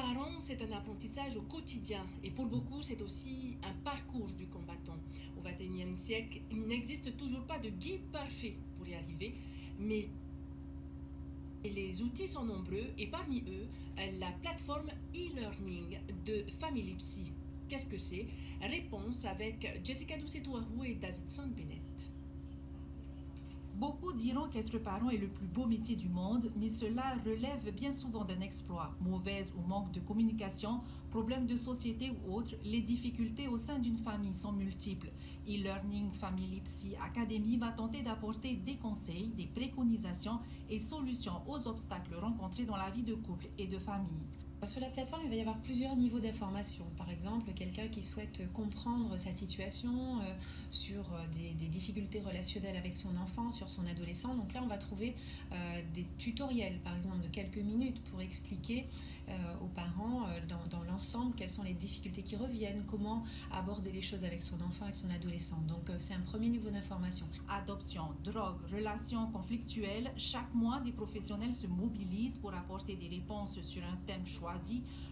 parent, c'est un apprentissage au quotidien et pour beaucoup, c'est aussi un parcours du combattant. Au XXIe siècle, il n'existe toujours pas de guide parfait pour y arriver, mais les outils sont nombreux et parmi eux, la plateforme e-learning de Family Psy. Qu'est-ce que c'est? Réponse avec Jessica Doucet-Touahou et Davidson Bennett. Beaucoup diront qu'être parent est le plus beau métier du monde, mais cela relève bien souvent d'un exploit. Mauvaise ou manque de communication, problèmes de société ou autres, les difficultés au sein d'une famille sont multiples. E-Learning Family Psy Academy va tenter d'apporter des conseils, des préconisations et solutions aux obstacles rencontrés dans la vie de couple et de famille. Sur la plateforme, il va y avoir plusieurs niveaux d'information. Par exemple, quelqu'un qui souhaite comprendre sa situation sur des difficultés relationnelles avec son enfant, sur son adolescent. Donc là, on va trouver des tutoriels, par exemple, de quelques minutes pour expliquer aux parents dans l'ensemble quelles sont les difficultés qui reviennent, comment aborder les choses avec son enfant, avec son adolescent. Donc c'est un premier niveau d'information. Adoption, drogue, relations conflictuelles, chaque mois, des professionnels se mobilisent pour apporter des réponses sur un thème choisi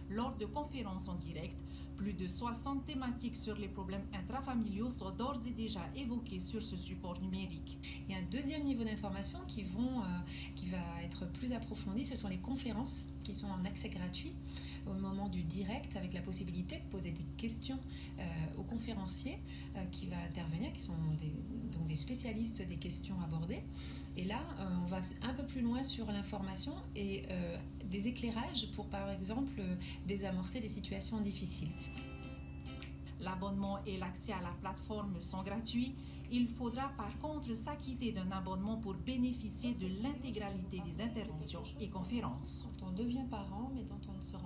lors de conférences en direct. Plus de 60 thématiques sur les problèmes intrafamiliaux sont d'ores et déjà évoquées sur ce support numérique. Il y a un deuxième niveau d'information qui va être plus approfondi, ce sont les conférences qui sont en accès gratuit au moment du direct avec la possibilité de poser des questions aux conférenciers qui va intervenir, qui sont donc des spécialistes des questions abordées. Et là, on va un peu plus loin sur l'information et des éclairages pour, par exemple, désamorcer des situations difficiles. L'abonnement et l'accès à la plateforme sont gratuits. Il faudra par contre s'acquitter d'un abonnement pour bénéficier de l'intégralité des interventions et conférences. Dont on devient parent, mais dont on ne se rend